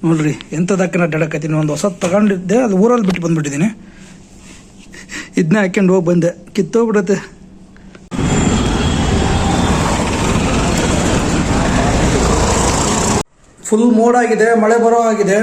ನೋಡ್ರಿ ಎಂಥದಕ್ಕೆ ಅಡ್ಡಾಡಕತ್ತೀನಿ. ಒಂದು ಹೊಸ ತಗೊಂಡಿದ್ದೆ, ಅದು ಊರಲ್ಲಿ ಬಿಟ್ಟು ಬಂದುಬಿಟ್ಟಿದ್ದೀನಿ. ಇದನ್ನ ಹಾಕ್ಕೊಂಡು ಹೋಗಿ ಬಂದೆ, ಕಿತ್ತೋಗ್ಬಿಡತ್ತೆ. ಫುಲ್ ಮೋಡಾಗಿದೆ, ಮಳೆ ಬರೋ ಆಗಿದೆ.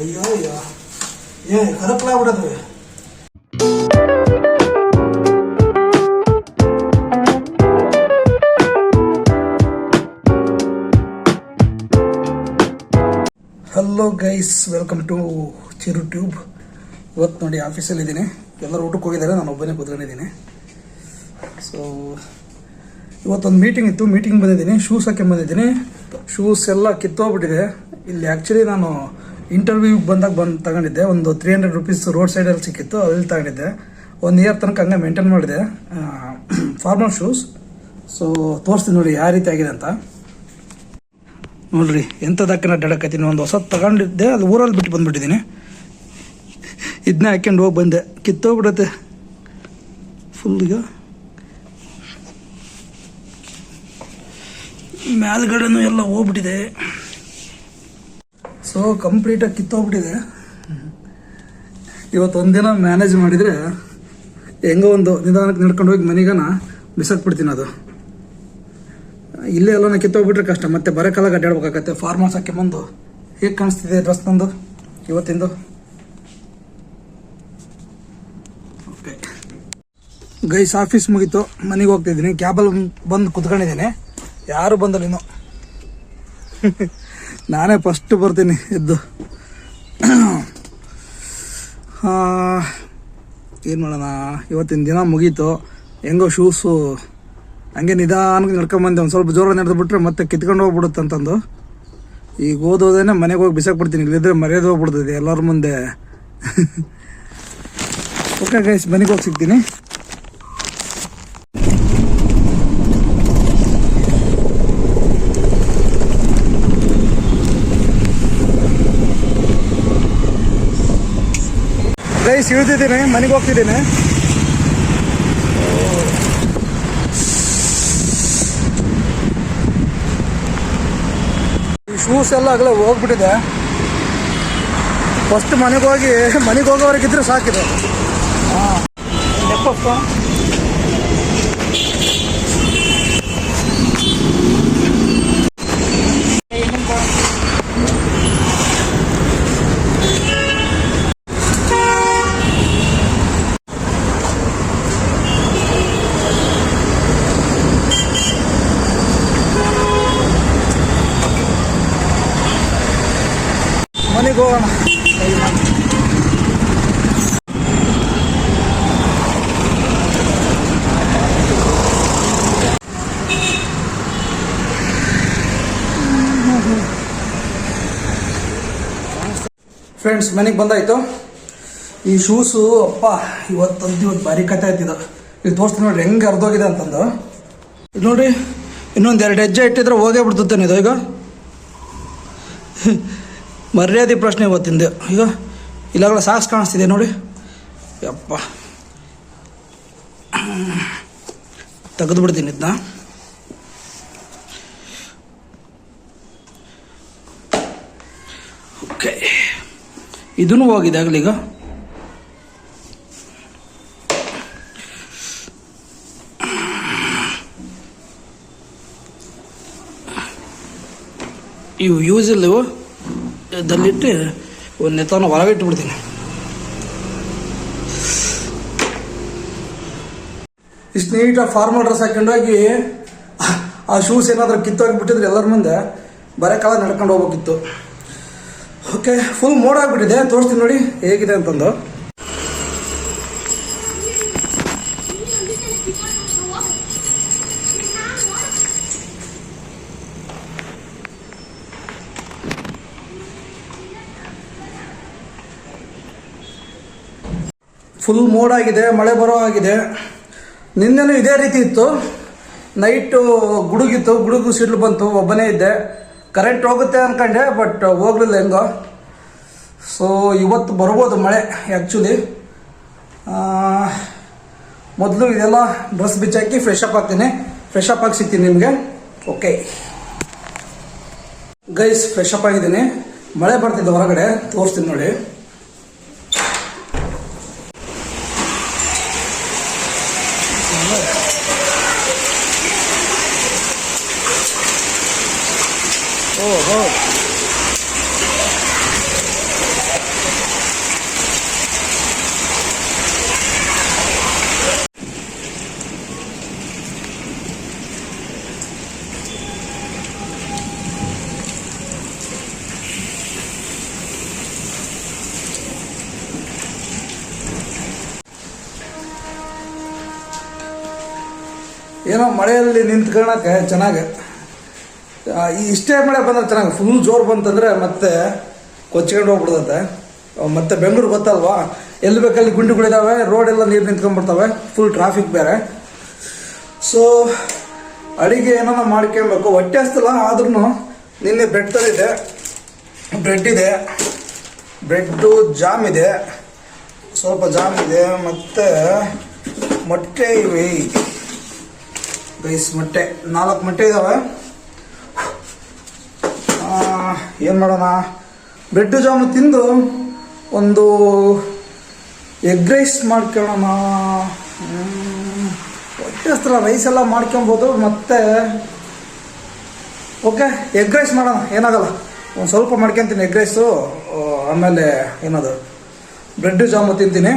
ಅಯ್ಯೋ ಅಯ್ಯೋ ಕರಕ್ಲಾಗ್ಬಿಡೋದು. Hello guys, welcome to Chiru tube. ಇವತ್ತು ನೋಡಿ ಆಫೀಸಲ್ಲಿದ್ದೀನಿ, ಎಲ್ಲರೂ ಊಟಕ್ಕೆ ಹೋಗಿದ್ದಾರೆ, ನಾನು ಒಬ್ಬನೇ ಕೂತ್ಕೊಂಡಿದ್ದೀನಿ. ಸೊ ಇವತ್ತೊಂದು ಮೀಟಿಂಗ್ ಇತ್ತು, ಮೀಟಿಂಗ್ ಬಂದಿದ್ದೀನಿ. ಶೂಸ್ ಹಾಕಿ ಬಂದಿದ್ದೀನಿ. ಶೂಸ್ ಎಲ್ಲ ಕಿತ್ತೋಗ್ಬಿಟ್ಟಿದೆ. ಇಲ್ಲಿ ಆ್ಯಕ್ಚುಲಿ ನಾನು ಇಂಟರ್ವ್ಯೂಗೆ ಬಂದಾಗ ತಗೊಂಡಿದ್ದೆ. ಒಂದು 300 ರೂಪೀಸ್ ರೋಡ್ ಸೈಡಲ್ಲಿ ಸಿಕ್ಕಿತ್ತು, ಅಲ್ಲಿ ತಗೊಂಡಿದ್ದೆ. 1 ಇಯರ್ ತನಕ ಹಂಗೆ ಮೇಂಟೈನ್ ಮಾಡಿದೆ. Formal shoes. ಸೊ ತೋರಿಸ್ತೀನಿ ನೋಡಿ ಯಾವ ರೀತಿ ಆಗಿದೆ ಅಂತ. ನೋಡ್ರಿ ಎಂಥದಕ್ಕೆ ಅಡ್ಡಾಡಕತ್ತೀನಿ. ಒಂದು ಹೊಸ ತಗೊಂಡಿದ್ದೆ, ಅದು ಊರಲ್ಲಿ ಬಿಟ್ಟು ಬಂದುಬಿಟ್ಟಿದ್ದೀನಿ. ಇದನ್ನ ಹಾಕ್ಕೊಂಡು ಹೋಗಿ ಬಂದೆ, ಕಿತ್ತೋಗ್ಬಿಡತ್ತೆ ಫುಲ್. ಈಗ ಮೇಲ್ಗಡೆನೂ ಎಲ್ಲ ಹೋಗ್ಬಿಟ್ಟಿದೆ. ಸೊ ಕಂಪ್ಲೀಟಾಗಿ ಕಿತ್ತೋಗ್ಬಿಟ್ಟಿದೆ. ಇವತ್ತು ಒಂದಿನ ಮ್ಯಾನೇಜ್ ಮಾಡಿದರೆ ಹೆಂಗೋ ಒಂದು ನಿಧಾನಕ್ಕೆ ನಡ್ಕೊಂಡು ಹೋಗಿ ಮನೆಗನ ಬಿಸಾಕ್ಬಿಡ್ತೀನಿ. ಅದು ಇಲ್ಲೇ ಎಲ್ಲ ಕಿತ್ತೋಗ್ಬಿಟ್ರೆ ಕಷ್ಟ, ಮತ್ತೆ ಬರೋ ಕಾಲಾಗ ಅಡ್ಡಾಡ್ಬೇಕಾಗತ್ತೆ. ಫಾರ್ಮಲ್ಸ್ ಹಾಕಿ ಬಂದು ಹೇಗೆ ಕಾಣಿಸ್ತಿದೆ ಡ್ರೆಸ್ ನಂದು ಇವತ್ತಿಂದು. ಓಕೆ ಗೈಸ್, ಆಫೀಸ್ ಮುಗೀತು, ಮನೆಗೆ ಹೋಗ್ತಿದ್ದೀನಿ. ಕ್ಯಾಬಲ್ಲಿ ಬಂದು ಕುತ್ಕೊಂಡಿದ್ದೀನಿ, ಯಾರು ಬಂದಲ್ಲ ಇನ್ನು. ನಾನೇ ಫಸ್ಟ್ ಬರ್ತೀನಿ ಎದ್ದು. ಏನು ಮಾಡೋಣ, ಇವತ್ತಿನ ದಿನ ಮುಗೀತು. ಹೆಂಗೋ ಶೂಸು ಹಂಗೆ ನಿಧಾನಕ್ಕೆ ನಡ್ಕೊಂಬಂದೆ. ಒಂದು ಸ್ವಲ್ಪ ಜೋರ ನಡೆದ್ಬಿಟ್ರೆ ಮತ್ತೆ ಕಿತ್ಕೊಂಡು ಹೋಗ್ಬಿಡುತ್ತೆ ಅಂತಂದು ಈಗ ಓದೋದೇನೆ ಮನೆಗೆ ಹೋಗಿ ಬಿಸಾಕ್ಬಿಡ್ತೀನಿ. ಇಲ್ಲಿದ್ರೆ ಮರ್ಯಾದೆ ಹೋಗ್ಬಿಡ್ತದೆ ಎಲ್ಲರ ಮುಂದೆ. ಓಕೆ ಗೈಸ್, ಮನೆಗೆ ಹೋಗಿ ಸಿಗ್ತೀನಿ. ಗೈಸ್ ಇಳಿದಿದ್ದೀನಿ, ಮನೆಗೆ ಹೋಗ್ತಿದ್ದೀನಿ. ಈ ಶೂಸ್ ಎಲ್ಲ ಆಗಲೇ ಹೋಗ್ಬಿಟ್ಟಿದೆ. ಫಸ್ಟ್ ಮನೆಗೆ ಹೋಗೋವರೆಗಿದ್ರೆ ಸಾಕಿದೆ. ಮನೆಗೆ ಹೋಗೋಣ. ಫ್ರೆಂಡ್ಸ್, ಮನೆಗೆ ಬಂದಾಯ್ತು. ಈ ಶೂಸು ಅಪ್ಪ ಇವತ್ತು ಭಾರಿ ಕತೆ ಆಯ್ತಿದ್ದು. ಇದು ತೋರಿಸ್ತೀನಿ ನೋಡ್ರಿ ಹೆಂಗೆ ಅರ್ಧೋಗಿದೆ ಅಂತಂದು. ಇದು ನೋಡಿ, ಇನ್ನೊಂದು 2 ಹೆಜ್ಜೆ ಇಟ್ಟಿದ್ರೆ ಹೋಗೇ ಬಿಡ್ತಾನೆ ಇದು. ಈಗ ಮರ್ಯಾದೆ ಪ್ರಶ್ನೆ ಇವತ್ತಿಂದೆ. ಈಗ ಇಲ್ಲಾಗಲ ಸಾಕ್ಸ್ ಕಾಣಿಸ್ತಿದೆ ನೋಡಿ. ಯಪ್ಪ, ತೆಗೆದು ಬಿಡ್ತೀನಿ ಇದನ್ನ. ಓಕೆ, ಇದೂ ಹೋಗಿದೆ ಆಗಲೀಗ. ಇವು ಯೂಸ್ ಇಲ್ಲ, ಇವು ದಲ್ಲಿಟ್ಟು ಒಂದು ನೆತ್ತವನ್ನು ಹೊರಗಿಟ್ಟು ಬಿಡ್ತೀನಿ. ಇಷ್ಟು ನೀಟಾಗಿ ಫಾರ್ಮಲ್ ಡ್ರೆಸ್ ಹಾಕೊಂಡೋಗಿ ಆ ಶೂಸ್ ಏನಾದರೂ ಕಿತ್ತೋಗಿಬಿಟ್ಟಿದ್ರೆ ಎಲ್ಲರ ಮುಂದೆ ಬರೋ ಕಾಲ ನಡ್ಕೊಂಡು ಹೋಗ್ಬೇಕಿತ್ತು. ಓಕೆ, ಫುಲ್ ಮೋಡ ಆಗಿಬಿಟ್ಟಿದೆ. ತೋರಿಸ್ತೀನಿ ನೋಡಿ ಹೇಗಿದೆ ಅಂತಂದು. ಫುಲ್ ಮೋಡ ಆಗಿದೆ, ಮಳೆ ಬರೋ ಆಗಿದೆ. ನಿನ್ನೆನೂ ಇದೇ ರೀತಿ ಇತ್ತು. ನೈಟು ಗುಡುಗಿತ್ತು, ಗುಡುಗು ಸಿಡ್ಲು ಬಂತು, ಒಬ್ಬನೇ ಇದ್ದೆ. ಕರೆಂಟ್ ಹೋಗುತ್ತೆ ಅಂದ್ಕೊಂಡೆ, ಬಟ್ ಹೋಗ್ಲಿಲ್ಲ ಹೆಂಗೋ. ಸೊ ಇವತ್ತು ಬರ್ಬೋದು ಮಳೆ ಆ್ಯಕ್ಚುಲಿ. ಮೊದಲು ಇದೆಲ್ಲ ಡ್ರೆಸ್ ಬಿಚ್ಚಾಕಿ ಫ್ರೆಶ್ ಅಪ್ ಆಗ್ತೀನಿ. ಫ್ರೆಶ್ ಅಪ್ ಆಗಿ ಸಿಗ್ತೀನಿ ನಿಮಗೆ. ಓಕೆ ಗೈಸ್, ಫ್ರೆಶ್ ಅಪ್ ಆಗಿದ್ದೀನಿ. ಮಳೆ ಬರ್ತಿದ್ದೆ ಹೊರಗಡೆ, ತೋರಿಸ್ತೀನಿ ನೋಡಿ. ಓಹೋ, ಏನೋ ಮಳೆಯಲ್ಲಿ ನಿಂತ್ಕೊಳ್ಳೋಕೆ ಚೆನ್ನಾಗಿ. ಇಷ್ಟೇ ಮಳೆ ಬಂದ್ರೆ ಚೆನ್ನಾಗಿ. ಫುಲ್ ಜೋರು ಬಂತಂದರೆ ಮತ್ತೆ ಕೊಚ್ಕೊಂಡು ಹೋಗ್ಬಿಡ್ತತೆ. ಮತ್ತೆ ಬೆಂಗಳೂರು ಗೊತ್ತಲ್ವಾ, ಎಲ್ಲಿ ಬೇಕಲ್ಲಿ ಗುಂಡಿಗಳಿದ್ದಾವೆ, ರೋಡೆಲ್ಲ ನೀರು ನಿಂತ್ಕೊಂಡ್ಬಿಡ್ತವೆ, ಫುಲ್ ಟ್ರಾಫಿಕ್ ಬೇರೆ. ಸೊ ಅಡುಗೆ ಏನೋ ಮಾಡ್ಕೊಬೇಕು. ಹೊಟ್ಟೆ ಹಸ್ತಲ್ಲ, ಆದ್ರೂ ನಿನ್ನೆ ಬ್ರೆಡ್ ತಂದಿದ್ದೆ. ಬ್ರೆಡ್ ಇದೆ, ಬ್ರೆಡ್ಡು ಜಾಮ್ ಇದೆ, ಸ್ವಲ್ಪ ಜಾಮ್ ಇದೆ, ಮತ್ತು ಮೊಟ್ಟೆ ಇವೆ ಗೈಸ್. ಮೊಟ್ಟೆ 4 ಮೊಟ್ಟೆ ಇದ್ದಾವೆ. ಏನು ಮಾಡೋಣ, ಬ್ರೆಡ್ ಜಾಮು ತಿಂದು ಒಂದು ಎಗ್ ರೈಸ್ ಮಾಡ್ಕೊಳ್ಳೋಣ. ಹೊಟ್ಟೆ ಹಸ್ತ್ರ ರೈಸ್ ಎಲ್ಲ ಮಾಡ್ಕೊಬೋದು. ಮತ್ತು ಓಕೆ, ಎಗ್ ರೈಸ್ ಮಾಡೋಣ, ಏನಾಗಲ್ಲ. ಒಂದು ಸ್ವಲ್ಪ ಮಾಡ್ಕೊತೀನಿ ಎಗ್ ರೈಸು. ಆಮೇಲೆ ಏನದು ಬ್ರೆಡ್ ಜಾಮು ತಿಂತೀನಿ.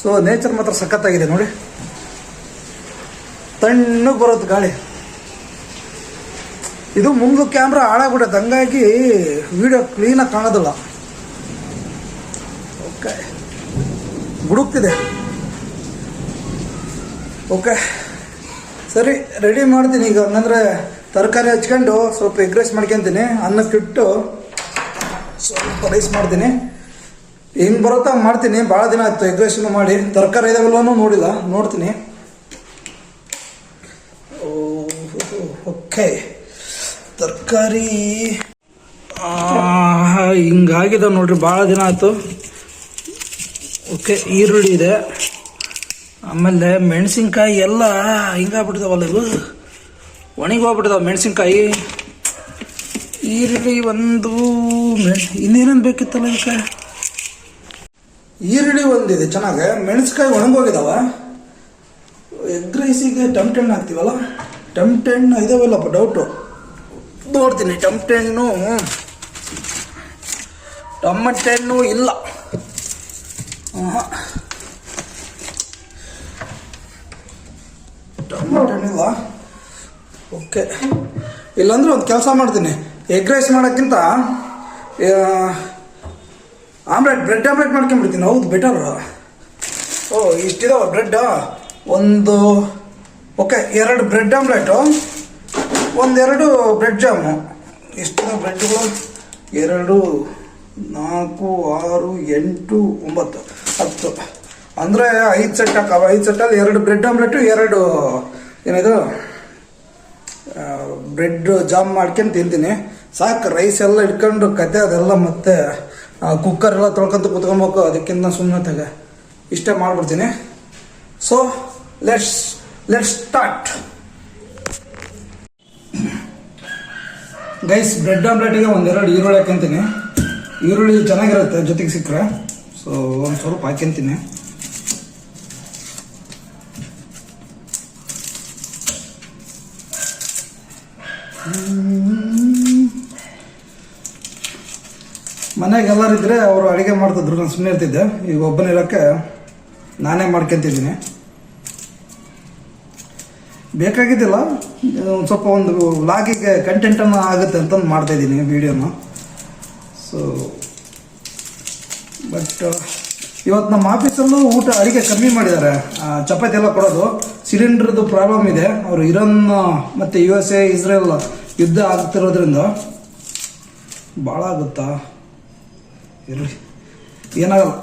ಸೊ ನೇಚರ್ ಮಾತ್ರ ಸಖತ್ತಾಗಿದೆ ನೋಡಿ. ತಣ್ಣಗೆ ಬರುತ್ತೆ ಗಾಳಿ. ಇದು ಮುಂದೆ ಕ್ಯಾಮ್ರಾ ಹಾಳಾಗ್ಬಿಡುತ್ತೆ, ಹಂಗಾಗಿ ವಿಡಿಯೋ ಕ್ಲೀನಾಗಿ ಕಾಣೋದಿಲ್ಲ. ಓಕೆ, ಗುಡುಕ್ತಿದೆ. ಓಕೆ ಸರಿ, ರೆಡಿ ಮಾಡ್ತೀನಿ ಈಗ. ಹಂಗಂದ್ರೆ ತರಕಾರಿ ಹಚ್ಕೊಂಡು ಸ್ವಲ್ಪ ಎಗ್ ರೈಸ್ ಮಾಡ್ಕೊತೀನಿ. ಅನ್ನಕ್ಕಿಟ್ಟು ಸ್ವಲ್ಪ ರೈಸ್ ಮಾಡ್ತೀನಿ. ಹೆಂಗೆ ಬರುತ್ತೋ ಹಂಗೆ ಮಾಡ್ತೀನಿ. ಭಾಳ ದಿನ ಆಯ್ತು ಎಗ್ ರೈಸನ್ನು ಮಾಡಿ. ತರಕಾರಿ ಇದಾವೆಲ್ಲನೂ ನೋಡಿಲ್ಲ, ನೋಡ್ತೀನಿ. ಓಕೆ, ತರಕಾರಿ ಹಿಂಗಾಗಿದೆ ನೋಡ್ರಿ, ಭಾಳ ದಿನ ಆಯಿತು. ಓಕೆ, ಈರುಳ್ಳಿ ಇದೆ, ಆಮೇಲೆ ಮೆಣಸಿನ್ಕಾಯಿ ಎಲ್ಲ ಹಿಂಗಾಗ್ಬಿಟ್ಟಿದಾವಲ್ಲ, ಇದು ಒಣಗೋಗ್ಬಿಟ್ಟಿದಾವೆ ಮೆಣಸಿನ್ಕಾಯಿ. ಈರುಳ್ಳಿ ಒಂದು, ಇನ್ನೇನೇನು ಬೇಕಿತ್ತಲ್ಲ ಇದಕ್ಕೆ. ಈರುಳ್ಳಿ ಒಂದಿದೆ ಚೆನ್ನಾಗೆ, ಮೆಣಸಿನ್ಕಾಯಿ ಒಣಗೋಗಿದಾವ. ಎಗ್ ರೈಸಿಗೆ ಟಮಟೆಣ್ಣು ಹಾಕ್ತೀವಲ್ಲ, ಟಮಟೆಣ್ಣು ಇದಾವಲ್ಲಪ್ಪ, ಡೌಟು ನೋಡ್ತೀನಿ. ಟಮಟೆಣ್ಣು ಇಲ್ಲ. ಟಮಟೆಣ್ಣಿಲ್ಲ. ಓಕೆ, ಇಲ್ಲಾಂದ್ರೆ ಒಂದು ಕೆಲಸ ಮಾಡ್ತೀನಿ. ಎಗ್ ರೈಸ್ ಮಾಡೋಕ್ಕಿಂತ ಬ್ರೆಡ್ ಆಮ್ಲೆಟ್ ಮಾಡ್ಕೊಂಬಿಡ್ತೀನಿ. ಹೌದು, ಬೆಟರ್. ಇಷ್ಟಿದಾವ ಬ್ರೆಡ್. ಒಂದು okay, 2 bread omelette, 1-2 bread jam. ಎಷ್ಟಿದೆ ಬ್ರೆಡ್ಗಳು? 2, 4, 6, 8, 9, 10. ಅಂದರೆ 5 ಸೆಟ್ ಹಾಕವ. 5 ಸೆಟ್ಟಲ್ಲಿ 2 ಬ್ರೆಡ್ ಆಮ್ಲೆಟು, 2 ಏನಿದು ಬ್ರೆಡ್ ಜಾಮ್ ಮಾಡ್ಕೊಂಡು ತಿಂತೀನಿ. ಸಾಕು. ರೈಸ್ ಎಲ್ಲ ಇಟ್ಕೊಂಡು ಕತೆ ಅದೆಲ್ಲ, ಮತ್ತೆ ಕುಕ್ಕರ್ ಎಲ್ಲ ತೊಳ್ಕೊಂತ ಕುತ್ಕೊಬೇಕು. ಅದಕ್ಕಿಂತ ಸುಮ್ಮನೆ ಇಷ್ಟೇ ಮಾಡಿಬಿಡ್ತೀನಿ. So let's start guys. Bread ಆಮ್ಲೆಟಿಗೆ 1-2 ಈರುಳ್ಳಿ ಹಾಕ್ಯಂತೀನಿ. ಈರುಳ್ಳಿ ಚೆನ್ನಾಗಿರುತ್ತೆ ಜೊತೆಗೆ ಸಿಕ್ಕರೆ. ಸೊ ಒಂದು ಸ್ವಲ್ಪ ಹಾಕ್ಯಂತೀನಿ. ಮನೆಗೆ ಎಲ್ಲರಿದ್ರೆ ಅವರು ಅಡುಗೆ ಮಾಡ್ತಿದ್ರು, ನಾನು ಸುಮ್ಮನೆ ಇರ್ತಿದ್ದೆ. ಈಗ ಒಬ್ಬನಿರೋಕ್ಕೆ ನಾನೇ ಮಾಡ್ಕೊತಿದ್ದೀನಿ. ಬೇಕಾಗಿದ್ದಿಲ್ಲ, ಒಂದು ಸ್ವಲ್ಪ ಒಂದು ವ್ಲಾಗಿಗೆ ಕಂಟೆಂಟನ್ನು ಆಗುತ್ತೆ ಅಂತಂದು ಮಾಡ್ತಾಯಿದ್ದೀನಿ ವೀಡಿಯೋನ. ಸೊ ಬಟ್ ಇವತ್ತು ನಮ್ಮ ಆಫೀಸಲ್ಲೂ ಅಡುಗೆ ಕಮ್ಮಿ ಮಾಡಿದ್ದಾರೆ. ಚಪಾತಿ ಎಲ್ಲ ಕೊಡೋದು. ಸಿಲಿಂಡ್ರದ್ದು ಪ್ರಾಬ್ಲಮ್ ಇದೆ. ಅವರು ಇರಾನ್ ಮತ್ತು USA ಇಸ್ರೇಲ್ ಯುದ್ಧ ಆಗ್ತಿರೋದ್ರಿಂದ ಭಾಳ ಆಗುತ್ತಾ. ಈರುಳ್ಳಿ ಏನಾಗಲ್ಲ,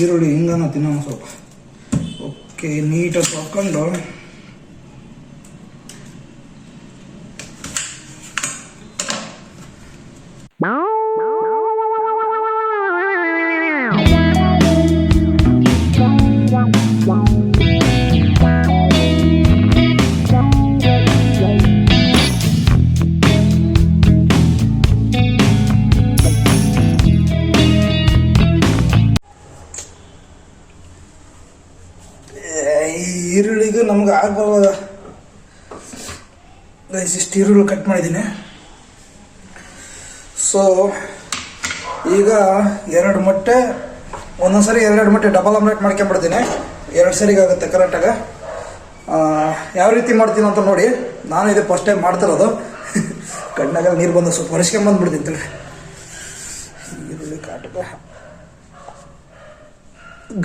ಈರುಳ್ಳಿ ಹಿಂಗನ ತಿನ್ನೋಣ ಸ್ವಲ್ಪ. ಓಕೆ, ನೀಟಾಗಿ ತೊಳ್ಕೊಂಡು ಆಗ್ಬಾರ್ದು ಗೈಸ್. ಇಷ್ಟು ಈರುಳ್ಳಿ ಕಟ್ ಮಾಡಿದ್ದೀನಿ. ಸೊ ಈಗ 2 ಮೊಟ್ಟೆ, ಒಂದೊಂದು ಸರಿ 2 ಮೊಟ್ಟೆ ಡಬಲ್ ಆಮ್ಲೆಟ್ ಮಾಡ್ಕೊಂಬಿಡ್ತೀನಿ. 2 ಸರಿಗೆ ಆಗುತ್ತೆ ಕರೆಕ್ಟಾಗಿ. ಯಾವ ರೀತಿ ಮಾಡ್ತೀನಿ ಅಂತ ನೋಡಿ. ನಾನು ಇದು ಫಸ್ಟ್ ಟೈಮ್ ಮಾಡ್ತಿರೋದು. ಕಣ್ಣಾಗ ನೀರು ಬಂದು ಸ್ವಲ್ಪ ಒರೆಸ್ಕೊಂಬಂದ್ಬಿಡ್ತೀನಿ ತಳಿ. ಈರುಳ್ಳಿ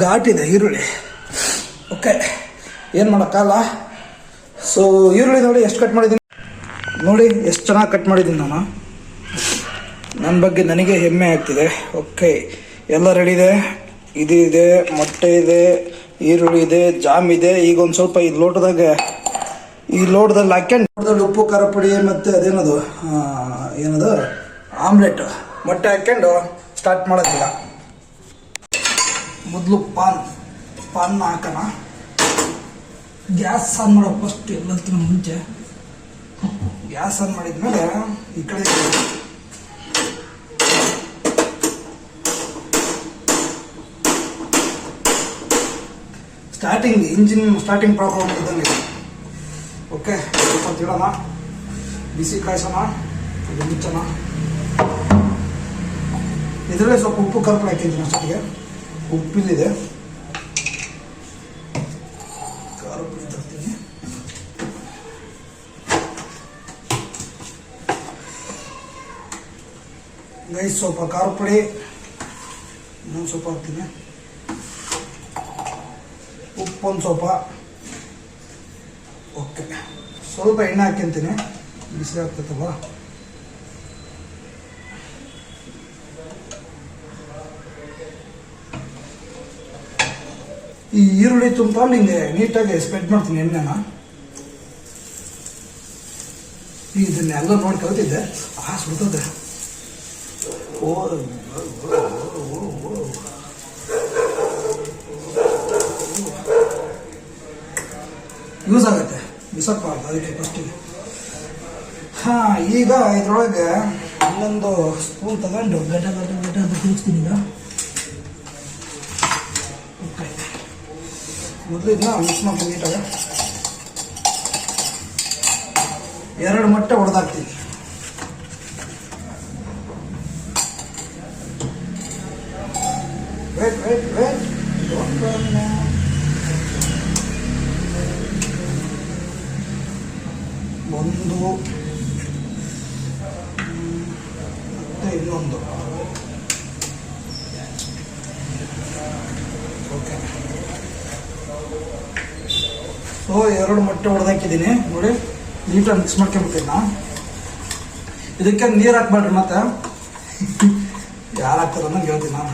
ಘಾಟಿದೆ ಈರುಳ್ಳಿ. ಓಕೆ, ಏನು ಮಾಡೋಕ್ಕಲ್ಲ. ಸೊ ಈರುಳ್ಳಿ ನೋಡಿ ಎಷ್ಟು ಕಟ್ ಮಾಡಿದ್ದೀನಿ, ನೋಡಿ ಎಷ್ಟು ಚೆನ್ನಾಗಿ ಕಟ್ ಮಾಡಿದ್ದೀನಿ ನಾನು. ನನ್ನ ಬಗ್ಗೆ ನನಗೆ ಹೆಮ್ಮೆ ಆಗ್ತಿದೆ. ಓಕೆ, ಎಲ್ಲ ರೆಡಿ ಇದೆ. ಇದು ಇದೆ, ಮೊಟ್ಟೆ ಇದೆ, ಈರುಳ್ಳಿ ಇದೆ, ಜಾಮ್ ಇದೆ. ಈಗ ಒಂದು ಸ್ವಲ್ಪ ಈ ಲೋಟದಲ್ಲಿ ಹಾಕ್ಕೊಂಡು ಲೋಟದಲ್ಲಿ ಉಪ್ಪು ಖಾರ ಪುಡಿ ಮತ್ತು ಅದೇನದು ಏನದು ಆಮ್ಲೆಟ್ ಮೊಟ್ಟೆ ಹಾಕ್ಕೊಂಡು ಸ್ಟಾರ್ಟ್ ಮಾಡೋದಿಲ್ಲ. ಮೊದಲು ಪಾನ್ನ ಹಾಕೋಣ. ಗ್ಯಾಸ್ ಆನ್ ಮಾಡೋ ಫಸ್ಟ್ ಎಲ್ಲದಕ್ಕಿಂತ ಮುಂಚೆ. ಗ್ಯಾಸ್ ಆನ್ ಮಾಡಿದ್ಮೇಲೆ ಈ ಕಡೆ ಇಂಜಿನ್ ಸ್ಟಾರ್ಟಿಂಗ್ ಪ್ರಾಬ್ಲಮ್ ಇದ್ದಂಗೆ. ಓಕೆ, ಸ್ವಲ್ಪ ಇಡೋಣ, ಬಿಸಿ ಕಾಯಿಸೋಣ, ಇದು ಮುಚ್ಚೋಣ. ಇದರಲ್ಲೇ ಸ್ವಲ್ಪ ಉಪ್ಪು ಖಾರ ಪುಡಿ ಹಾಕಿದ್ದೀನಿ ಅಷ್ಟೊತ್ತಿಗೆ. ಉಪ್ಪಿಲ್ಲಿದೆ, ಖಾರ ಪುಡಿ ತರ್ತೀನಿ. ಗೈಸ್ ಸ್ವಲ್ಪ ಖಾರ ಪುಡಿ ಇನ್ನೊಂದು ಸ್ವಲ್ಪ ಹಾಕ್ತೀನಿ. ಉಪ್ಪೊಂದು ಸ್ವಲ್ಪ. ಓಕೆ, ಸ್ವಲ್ಪ ಎಣ್ಣೆ ಹಾಕ್ಯಂತೀನಿ, ಬಿಸಿ ಆಗ್ತೈತಲ್ವ. ಈ ಈರುಳ್ಳಿ ತುಂಬಲ್ಲಿ ಹಿಂಗೆ ನೀಟಾಗಿ ಸ್ಪ್ರೆಡ್ ಮಾಡ್ತೀನಿ ಎಣ್ಣೆನ. ಇದನ್ನೆಲ್ಲ ನೋಡಿ ಕಲ್ತಿದ್ದೆ. ಸುಡ್ತದೆ. ಯೂಸ್ ಆಗುತ್ತೆ, ಬಿಸಾಕಬಾರ್ದು ಅದಕ್ಕೆ ಫಸ್ಟಿಗೆ. ಈಗ ಇದ್ರೊಳಗೆ ಇನ್ನೊಂದು ಸ್ಪೂನ್ ತಗೊಂಡು ಗಡ್ಡ ಅಂತ ತಿರುಗಿಸ್ತೀನಿ. ಈಗ ಓಕೆ, ಮೊದಲು ಇದನ್ನ ಮಿಕ್ಸ್ ಮಾಡ್ತೀನಿ ನೀಟಾಗ. 2 ಮೊಟ್ಟೆ ಹೊಡೆದಾಕ್ತೀನಿ. ವೇಟ್ ಒಂದು ಮತ್ತೆ ಇನ್ನೊಂದು. ಓಕೆ, ಸೊ 2 ಮೊಟ್ಟೆ ಹೊಡೆದಾಕಿದ್ದೀನಿ ನೋಡಿ. ನೀಟಾಗಿ ಮಿಕ್ಸ್ ಮಾಡ್ಕೊಂಬಿಡ್ತೀನಿ ನಾನು. ಇದಕ್ಕೆ ನೀರು ಹಾಕ್ಬೇಡ್ರಿ, ಮತ್ತೆ ಯಾರು ಹಾಕ್ತಾರೆ ಅನ್ನೋದು ಹೇಳ್ತೀನಿ ನಾನು.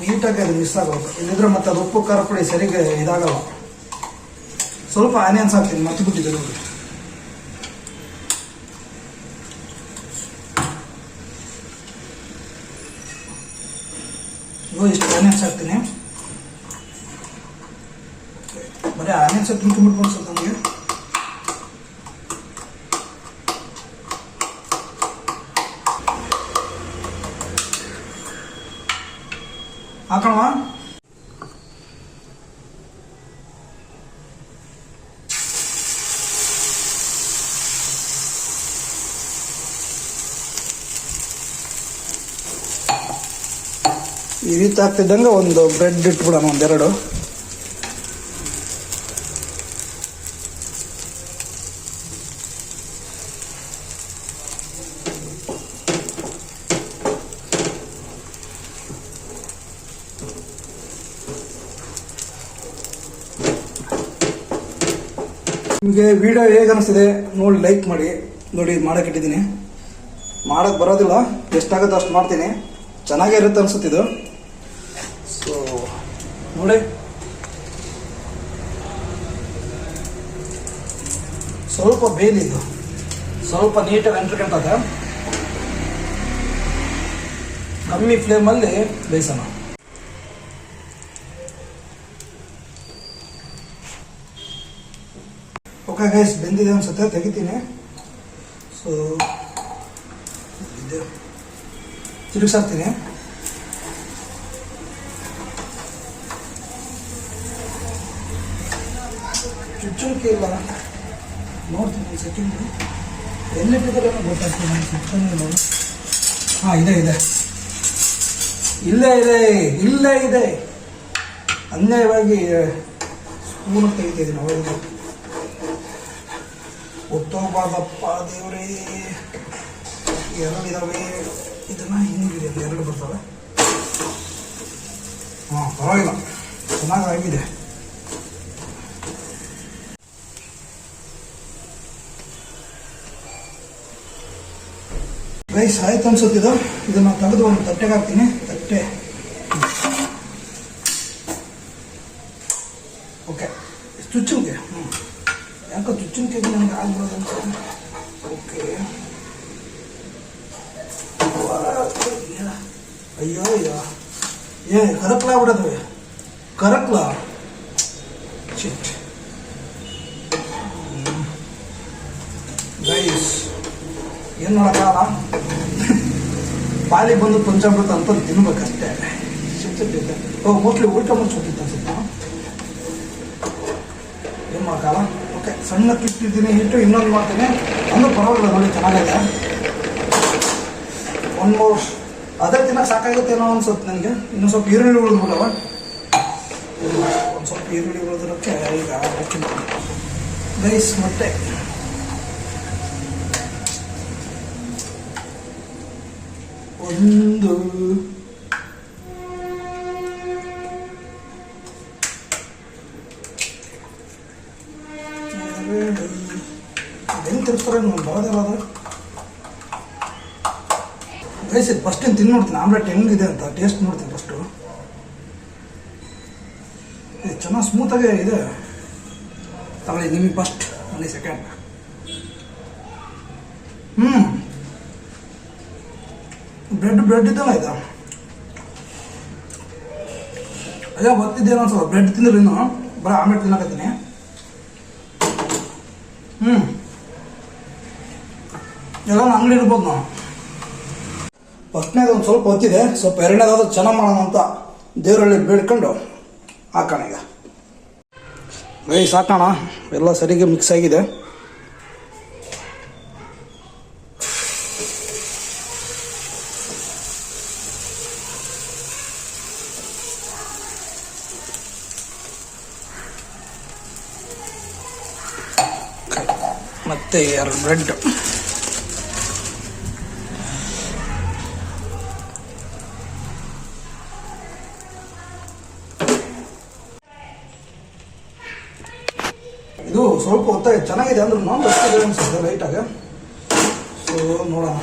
ನೀಟಾಗಿ ಅದು ಮಿಕ್ಸ್ ಆಗೋದು. ಇಲ್ಲಿದ್ರೆ ಮತ್ತೆ ಅದು ಉಪ್ಪು ಖಾರ ಪುಡಿ ಸರಿಗೆ ಇದಾಗಲ್ಲ. ಸ್ವಲ್ಪ ಆನಿಯನ್ಸ್ ಹಾಕ್ತೀನಿ, ಮತ್ತೆ ಬಿಟ್ಟಿದ್ದೆ ನೋಡಿ. ಇಷ್ಟು ಆನಿಯನ್ಸ್ ಹಾಕ್ತೀನಿ. ಬರೀ ಆನಿಯನ್ಸ್ ತುಂಬಿಟ್ಬಿಟ್ಟು ಅನ್ಸುತ್ತೆ ನಮಗೆ. ಹಾಕೋಣ. ಈ ರೀತಿ ಆಗ್ತಿದ್ದಂಗೆ ಒಂದು ಬ್ರೆಡ್ ಇಟ್ಬಿಡೋಣ, 1-2. ನಿಮಗೆ ವಿಡಿಯೋ ಹೇಗೆ ಅನಿಸ್ತಿದೆ ನೋಡಿ, ಲೈಕ್ ಮಾಡಿ. ನೋಡಿ ಮಾಡೋಕೆ ಇಟ್ಟಿದ್ದೀನಿ. ಮಾಡೋಕ್ಕೆ ಬರೋದಿಲ್ಲ, ಎಷ್ಟಾಗುತ್ತೆ ಅಷ್ಟು ಮಾಡ್ತೀನಿ. ಚೆನ್ನಾಗೇ ಇರುತ್ತೆ ಅನಿಸುತ್ತಿದ್ದು. ಸೊ ನೋಡಿ, ಸ್ವಲ್ಪ ಬೇಲಿದ್ದು ಸ್ವಲ್ಪ ನೀಟಾಗಿ ಅಂಟ್ಕೊಂತದೆ. ಕಮ್ಮಿ ಫ್ಲೇಮಲ್ಲಿ ಬೇಯಿಸೋಣ. ಓಕೆ ಗೈಸ್, ಬೆಂದಿದೆ ಅನ್ಸುತ್ತೆ, ತೆಗಿತೀನಿ. ಸೊ ತಿರುಗಿಸಾಕ್ತೀನಿ. ಚುಚ್ಚುಣಿಕೆ ಇಲ್ಲ. ನೋಡ್ತೀನಿ ಒಂದು ಸೆಕೆಂಡ್, ಎಲ್ಲಿಟ್ಟಿದ್ರೆ ಗೊತ್ತಾಗ್ತದೆ ನಾನು ಸುತ್ತನೇ ನೋಡಿ. ಹಾಂ, ಇದೆ ಇಲ್ಲೇ ಇದೆ. ಅನ್ಯಾಯವಾಗಿ ಸ್ಪೂನ್ ತೆಗಿತಿದ್ದೀನಿ. ಅವಾಗ ಒತ್ತೋಬಾರ್ದಪ್ಪ ದೇವರೇ. ಎರಡಿದಾವೆ, ಇದನ್ನು ಹಿಂಗಿದೆ, ಎರಡು ಬರ್ತವೆ. ಹಾಂ, ಪರವಾಗಿಲ್ಲ, ಚೆನ್ನಾಗಾಗಿದೆ. ಗೈಸ್ ಆಯ್ತು ಅನ್ಸುತ್ತಿದ್ದು. ಇದನ್ನು ತೆಗೆದು ಒಂದು ತಟ್ಟೆಗೆ ಹಾಕ್ತೀನಿ. ತಟ್ಟೆ ಓಕೆ. ಚುಚ್ಚುಣಿಕೆ ಯಾಕೋ ಚುಚ್ಚುಣಿಕೆಗೆ ನನಗೆ ಆಗ್ಬೋದು ಅನ್ಸುತ್ತೆ. ಓಕೆ. ಅಯ್ಯೋ ಕರಕ್ಲಾಗ್ಬಿಡೋದು. ಕರಕ್ಲ ಚಿಟ್ ಗೈಸ್, ಏನು ಮಾಡೋಕ್ಕಾಗಲ್ಲ. ಪಾಲಿಗೆ ಬಂದು ಪಂಚಾಮೃತ ಅಂತ ತಿನ್ಬೇಕಷ್ಟೇ. ಸಿಕ್ತಿರ್ತೈತೆ. ಮೋಸ್ಟ್ಲಿ ಊಟ ಮುಚ್ಚಿಬಿಟ್ಟಿತ್ತು ಅನ್ಸುತ್ತೆ. ಏನು ಮಾಡೋಕ್ಕಾಗಲ್ಲ. ಓಕೆ, ಸಣ್ಣ ಕಿಟ್ಟಿದ್ದೀನಿ. ಹಿಟ್ಟು ಇನ್ನೊಂದು ಮಾಡ್ತೀನಿ. ಅಂದ್ರೆ ಪರವಾಗಿಲ್ಲ ನೋಡಿ, ಚೆನ್ನಾಗಿದೆ. ಒನ್ ಮೋರ್ ಅದೇ ತಿನ್ನಕ್ಕೆ ಸಾಕಾಗುತ್ತೇನೋ ಅನ್ಸುತ್ತೆ ನನಗೆ. ಇನ್ನೊಂದು ಸ್ವಲ್ಪ ಈರುಳ್ಳಿ ಉಳಿದ್ಬಿಡವ. ಒಂದು ಸ್ವಲ್ಪ ಈರುಳ್ಳಿ ಉಳಿದಿರೋಕ್ಕೆ ಈಗ ಹಾಕಿಲ್ಲ ಗೈಸ್. ಮೊಟ್ಟೆ ಒಂದು, ಎರಡು, ಹೆಂಗೆ ತಿನ್ಸ್ತಾರೆ ನಾನು ಬರೋದಿಲ್ಲ ಅದು ಗೈಸ್. ಇದು ಫಸ್ಟ್ ಏನು ತಿಂದು ನೋಡ್ತೀನಿ, ಆಮ್ಲೆಟ್ ಹೆಂಗಿದೆ ಅಂತ ಟೇಸ್ಟ್ ನೋಡ್ತೀನಿ ಫಸ್ಟು. ಇದು ಚೆನ್ನಾಗಿ ಸ್ಮೂತಾಗೇ ಇದೆ. ತಗೊಳ್ಳಿ ನಿಮಗೆ ಫಸ್ಟ್, ನನಗೆ ಸೆಕೆಂಡ್. ಬ್ರೆಡ್ ಇದ್ದಲ್ಲ ಇದು. ಅಯ್ಯೋ ಗೊತ್ತಿದ್ದೇನೋ ಅನ್ಸಲ್ಲ. ಬ್ರೆಡ್ ತಿಂದ್ರೆ ಇನ್ನು ಬರೀ ಆಮ್ಲೆಟ್ ತಿನ್ನಕತ್ತೀನಿ. ಎಲ್ಲ ಅಂಗಡಿ ಇರ್ಬೋದು ನಾವು. ಫಸ್ಟ್ನೇದು ಒಂದು ಸ್ವಲ್ಪ ಹೊತ್ತಿದೆ, ಸ್ವಲ್ಪ ಎರಡನೇದಾದ್ರೂ ಚೆನ್ನಾಗಿ ಮಾಡೋಣ ಅಂತ ದೇವರಲ್ಲಿ ಬೇಡ್ಕೊಂಡು ಹಾಕೋಣ. ಈಗ ರೈಸ್ ಹಾಕೋಣ. ಎಲ್ಲ ಸರಿಗೆ ಮಿಕ್ಸ್ ಆಗಿದೆ. ಮತ್ತೆ 2 ಬ್ರೆಡ್. ಇದು ಸ್ವಲ್ಪ ಹೊತ್ತಾಗಿ ಚೆನ್ನಾಗಿದೆ ಅಂದ್ರೆ ನಾನು ಬರ್ತಿದೆ ಅನ್ಸುತ್ತೆ ಲೈಟಾಗಿ. ಸೊ ನೋಡೋಣ.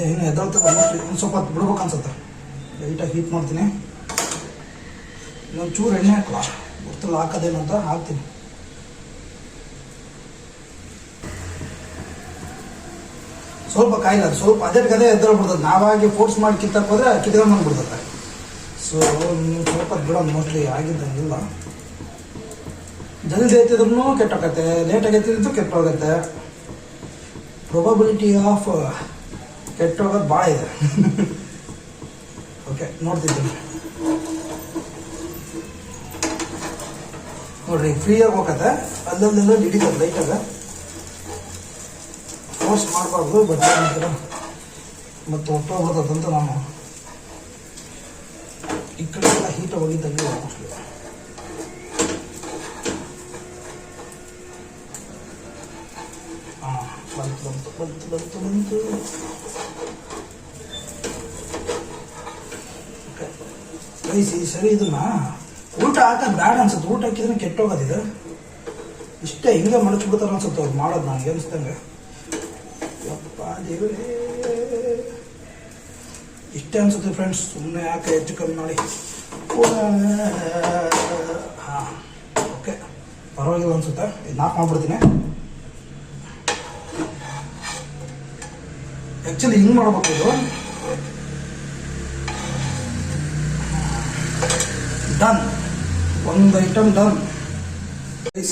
ಏನು ಎದ್ದಾಳ್ತದೆ. ಒಂದು ಸ್ವಲ್ಪ ಹೊತ್ತು ಬಿಡ್ಬೇಕು ಅನ್ಸುತ್ತೆ. ಲೈಟಾಗಿ ಹೀಟ್ ಮಾಡ್ತೀನಿ. ಇನ್ನೊಂದು ಚೂರು ಎಣ್ಣೆ ಹಾಕಲ್ಲ, ಗೊತ್ತಿಲ್ಲ ಹಾಕೋದೇನು ಅಂತ. ಹಾಕ್ತೀನಿ. ಸ್ವಲ್ಪ ಕಾಯಿಲ್ಲ, ಸ್ವಲ್ಪ ಅದೇ ಎದ್ದೇಳ್ಬಿಡ್ತದೆ. ನಾವಾಗಿ ಫೋರ್ಸ್ ಮಾಡಿ ಕಿತ್ತಕ್ಕೆ ಹೋದ್ರೆ ಕಿತ್ಕೊಂಡು ಬಂದ್ಬಿಡ್ತದೆ. ಸೊ ಸ್ವಲ್ಪ ಬಿಡೋದು. ಮೋಸ್ಟ್ಲಿ ಆಗಿದ್ದಂಗಿಲ್ಲ. ಜಲ್ದಿ ಎತ್ತಿದ್ರೂ ಕೆಟ್ಟೋಗತ್ತೆ, ಲೇಟಾಗಿ ಎತ್ತಿದ್ರು ಕೆಟ್ಟೋಗತ್ತೆ. ಪ್ರೊಬಬಿಲಿಟಿ ಆಫ್ ಕೆಟ್ಟೋಗೋದು ಭಾಳ ಇದೆ. ಓಕೆ, ನೋಡ್ತಿದ್ದೀನಿ ನೋಡ್ರಿ. ಫ್ರೀಯಾಗಿ ಹೋಗತ್ತೆ, ಅಲ್ಲಲ್ಲೆಲ್ಲ ಹಿಡಿತದೆ ಲೈಟಾಗ. ಫೋರ್ಸ್ ಮಾಡಬಾರ್ದು. ಬಟ್ ಮತ್ತು ಹೊಟ್ಟೋಗ್ಬಿಡ್ತದಂತ ನಾನು ಈ ಕಡೆ ಎಲ್ಲ ಹೀಟ ಹೋಗಿದ್ದಂಗೆ ಮೋಸ್ಟ್ಲಿ. ಹಾಂ, ಬಂತು. ಓಕೆ ಕೈಸಿ ಸರಿ. ಇದನ್ನ ಊಟ ಹಾಕೋದು ಬ್ಯಾಡ ಅನ್ಸುತ್ತೆ. ಊಟ ಹಾಕಿದ್ರೆ ಕೆಟ್ಟೋಗೋದಿದೆ. ಇಷ್ಟೇ ಹಿಂಗೆ ಮಡಚ್ಬಿಡ್ತಾರೆ ಅನ್ಸುತ್ತೆ ಅವ್ರು ಮಾಡೋದು. ನನಗೆ ಅನಿಸ್ದಂಗೆ. ಯಪ್ಪ ದೇವರೇ, ಇಷ್ಟೇ ಅನ್ಸುತ್ತೆ ಫ್ರೆಂಡ್ಸ್. ಸುಮ್ಮನೆ ಯಾಕೆ ಹೆಚ್ಚು ಕಮ್ಮಿ ಮಾಡಿ. ಹಾಂ, ಓಕೆ, ಪರವಾಗಿಲ್ಲ ಅನ್ಸುತ್ತೆ. ಇದು 4 ಮಾಡ್ಬಿಡ್ತೀನಿ. ಆ್ಯಕ್ಚುಲಿ ಹಿಂಗೆ ಮಾಡ್ಬೇಕು. ಇದು ಡನ್. ಒಂದು ಐಟಮ್ ಡನ್.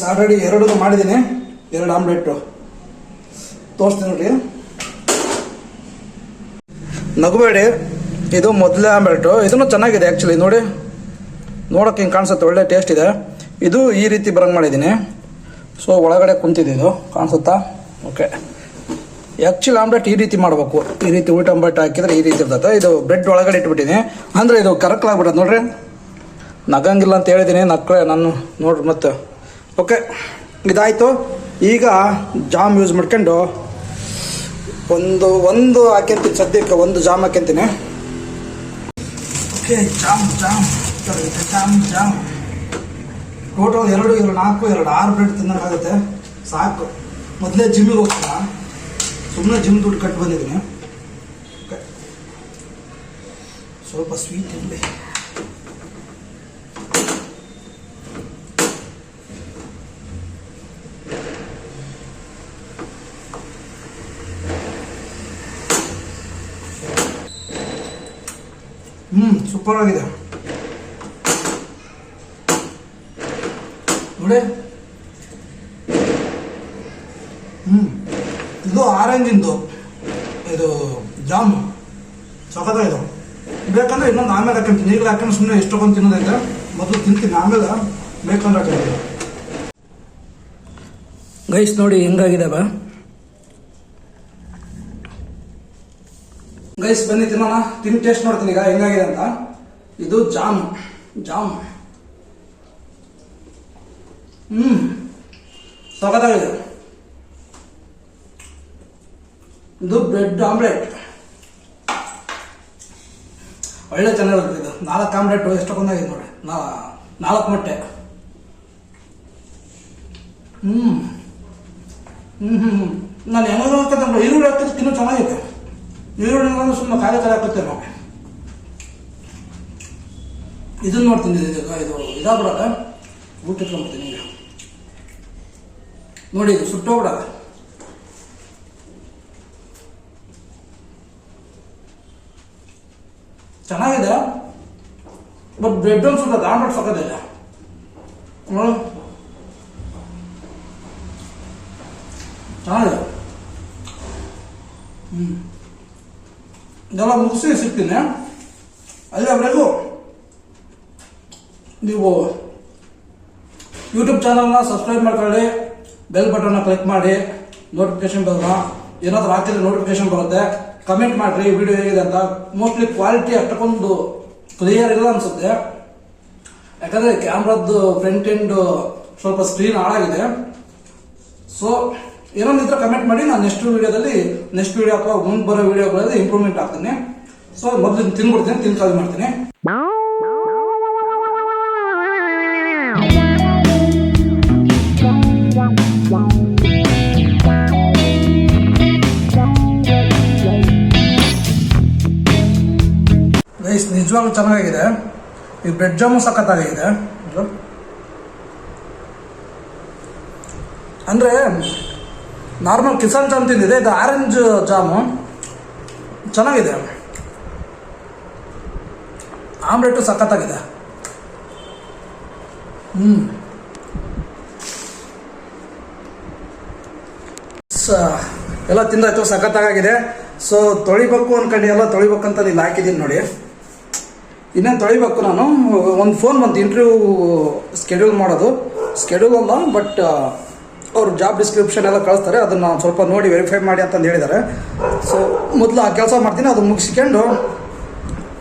ಆಲ್ರೆಡಿ 2 ಮಾಡಿದ್ದೀನಿ. 2 ಆಮ್ಲೆಟ್ಟು ತೋರಿಸ್ತೀನಿ ನೋಡಿ. ನಗಬೇಡಿ, ಇದು ಮೊದಲೇ ಆಮ್ಲೆಟು. ಇದನ್ನು ಚೆನ್ನಾಗಿದೆ ಆ್ಯಕ್ಚುಲಿ ನೋಡಿ. ನೋಡೋಕೆ ಹಿಂಗೆ ಕಾಣಿಸುತ್ತೆ, ಒಳ್ಳೆ ಟೇಸ್ಟ್ ಇದೆ. ಇದು ಈ ರೀತಿ ಬರಂಗೆ ಮಾಡಿದ್ದೀನಿ. ಸೊ ಒಳಗಡೆ ಕುಂತಿದೆ, ಇದು ಕಾಣಿಸುತ್ತಾ? ಓಕೆ. ಆ್ಯಕ್ಚುಲಿ ಆಮ್ಲೆಟ್ ಈ ರೀತಿ ಮಾಡಬೇಕು, ಈ ರೀತಿ ಉಲ್ಟ ಆಮ್ಲೆಟ್ ಹಾಕಿದರೆ ಈ ರೀತಿ ಇರ್ತದೆ. ಇದು ಬ್ರೆಡ್ ಒಳಗಡೆ ಇಟ್ಬಿಟ್ಟಿನಿ, ಅಂದರೆ ಇದು ಕರಕಲಾಗ್ಬಿಟ್ಟದೆ ನೋಡ್ರಿ. ನಗಂಗಿಲ್ಲ ಅಂತ ಹೇಳಿದ್ದೀನಿ, ನಕ್ಕಳೆ ನಾನು ನೋಡ್ರಿ ಮತ್ತೆ. ಓಕೆ, ಇದಾಯಿತು. ಈಗ ಜಾಮ್ ಯೂಸ್ ಮಾಡ್ಕೊಂಡು ಒಂದು ಹಾಕ್ಯಂತೀನಿ, ಸದ್ಯಕ್ಕೆ ಒಂದು ಜಾಮ್ ಹಾಕ್ಯಂತೀನಿ. ಓಕೆ, ಜಾಮ್ ಟೋಟಲ್ 2, 4, 6 ಬ್ರೆಡ್ ತಿನ್ನೋಕ್ಕಾಗುತ್ತೆ, ಸಾಕು. ಮೊದಲೇ ಜಿಮ್ಮಿಗೆ ಹೋಗ್ತಾ, ಸುಮ್ಮನೆ ಜಿಮ್ ದುಡ್ಡು ಕಟ್ಟು ಬಂದಿದ್ದೀನಿ. ಓಕೆ, ಸ್ವಲ್ಪ ಸ್ವೀಟ್ ಇರಲಿ. ಸೂಪರ್ ಆಗಿದೆ ನೋಡಿ. ಇದು ಆರೆಂಜಿಂದು ಇದು ಜಾಮು ಸಖತ್ತಾಗಿದೆ. ಬೇಕಂದ್ರೆ ಇನ್ನೊಂದು ಆಮೇಲೆ ಹಾಕೊಂತೀನಿ, ಈಗಲೇ ಹಾಕೊಂಡು ಸುಮ್ಮನೆ ಎಷ್ಟೊಂದು ತಿನ್ನೋದೈತೆ. ಮೊದಲು ತಿಂತೀನಿ, ಆಮೇಲೆ ಬೇಕಂದ್ರೆ ಹಾಕಿದ್ದೀನಿ. ಗೈಸ್ ನೋಡಿ ಹೆಂಗಾಗಿದ್ದಾವ ಗೈಸ್, ಬನ್ನಿ ತಿನ್ನೋಣ. ತಿನ್ ಟೇಸ್ಟ್ ನೋಡ್ತೀನಿ ಈಗ ಹೆಂಗಾಗಿದೆ ಅಂತ. ಇದು ಜಾಮ್ ಸಖತ್ತಾಗಿದೆ. ಇದು ಬ್ರೆಡ್ ಆಮ್ಲೆಟ್ ಒಳ್ಳೆ ಚೆನ್ನಾಗಿರುತ್ತೆ. ಇದು 4 ಆಮ್ಲೆಟ್ ಎಷ್ಟೊಂದಾಗಿದೆ ನೋಡಿ, 4 ಮೊಟ್ಟೆ. ನಾನು ಹೆಂಗೋ ಹಾಕಿದ್ರೆ ಈರುಳ್ಳಿ ಹಾಕಿದ್ರೆ ತಿನ್ನೋ ಚೆನ್ನಾಗಿದೆ. ಈರುಳ್ಳಿ ಸುಮ್ಮನೆ ಕಾಯಿ ಹಾಕುತ್ತೆ ನಾವು. ಇದನ್ನ ನೋಡ್ತೀನಿ, ಇದು ಇದಾಗ್ಬಿಡಲ್ಲ, ಊಟ ಇಟ್ಕೊಂಡ್ಬಿಡ್ತೀನಿ ಈಗ ನೋಡಿ. ಇದು ಸುಟ್ಟೋಗ್ಬಿಡಲ್ಲ. ಚೆನ್ನಾಗಿದೆ, ಬಟ್ ಬ್ರೆಡ್ ಒಂದು ಸುತ್ತ ಆಮ್ಲೆಟ್ ಸಕ್ಕತ್ತಿದೆ ನೋಡಿ, ಚೆನ್ನಾಗಿದೆ. ಇದೆಲ್ಲ ಮುಗಿಸಿ ಸಿಗ್ತೀನಿ. ಅಲ್ಲಿವರೆಗೂ ನೀವು ಯೂಟ್ಯೂಬ್ ಚಾನಲ್ನ ಸಬ್ಸ್ಕ್ರೈಬ್ ಮಾಡ್ಕೊಳ್ಳಿ, ಬೆಲ್ ಬಟನ್ನ ಕ್ಲಿಕ್ ಮಾಡಿ, ನೋಟಿಫಿಕೇಶನ್ ಬರೋಣ. ಏನಾದರೂ ಹಾಕಿದ್ರೆ ನೋಟಿಫಿಕೇಶನ್ ಬರುತ್ತೆ. ಕಮೆಂಟ್ ಮಾಡಿರಿ ವಿಡಿಯೋ ಹೇಗಿದೆ ಅಂತ. ಮೋಸ್ಟ್ಲಿ ಕ್ವಾಲಿಟಿ ಅಷ್ಟೊಂದು ಕ್ಲಿಯರ್ ಇಲ್ಲ ಅನ್ಸುತ್ತೆ, ಯಾಕಂದರೆ ಕ್ಯಾಮ್ರಾದ್ದು ಫ್ರಂಟ್ ಎಂಡ್ ಸ್ವಲ್ಪ ಸ್ಕ್ರೀನ್ ಹಾಳಾಗಿದೆ. ಸೊ ಏನೊಂದಿದ್ರೆ ಕಮೆಂಟ್ ಮಾಡಿ, ನಾನು ನೆಕ್ಸ್ಟ್ ವಿಡಿಯೋ ಅಥವಾ ಮುಂದೆ ಬರೋ ವಿಡಿಯೋಗಳಲ್ಲಿ ಇಂಪ್ರೂವ್ಮೆಂಟ್ ಆಗ್ತೀನಿ. ಸೊ ಮೊದಲು ತಿನ್ಬಿಡ್ತೀನಿ, ತಿನ್ಕಾಲ್ ಮಾಡ್ತೀನಿ. ಗೈಸ್ ನಿಜವಾಗ್ಲೂ ಚೆನ್ನಾಗಿದೆ. ಈ ಬ್ರೆಡ್ ಜಾಮು ಸಖತ್ತಾಗಿದೆ. ಅಂದರೆ ನಾರ್ಮಲ್ ಕಿಸಾನ್ ಜಾಮ್ ತಿಂದಿದೆ, ಇದು ಆರೆಂಜ್ ಜಾಮು ಚೆನ್ನಾಗಿದೆ. ಆಮ್ಲೆಟು ಸಖತ್ತಾಗಿದೆ. ಎಲ್ಲ ತಿಂದಾಯ್ತು, ಸಖತ್ತಾಗಿದೆ. ಸೊ ತೊಳಿಬೇಕು ಅನ್ಕೊಂಡು ಎಲ್ಲ ತೊಳಿಬೇಕಂತ ಇಲ್ಲಿ ಹಾಕಿದ್ದೀನಿ ನೋಡಿ. ಇನ್ನೇನು ತೊಳಿಬೇಕು. ನಾನು ಒಂದು ಫೋನ್ ಬಂತು, ಇಂಟರ್ವ್ಯೂ ಸ್ಕೆಡ್ಯೂಲ್ ಅಲ್ಲ, ಬಟ್ ಅವ್ರು ಜಾಬ್ ಡಿಸ್ಕ್ರಿಪ್ಷನ್ ಎಲ್ಲ ಕಳಿಸ್ತಾರೆ, ಅದನ್ನು ಸ್ವಲ್ಪ ನೋಡಿ ವೆರಿಫೈ ಮಾಡಿ ಅಂತಂದು ಹೇಳಿದ್ದಾರೆ. ಸೊ ಮೊದಲು ಆ ಕೆಲಸ ಮಾಡ್ತೀನಿ, ಅದು ಮುಗಿಸ್ಕೊಂಡು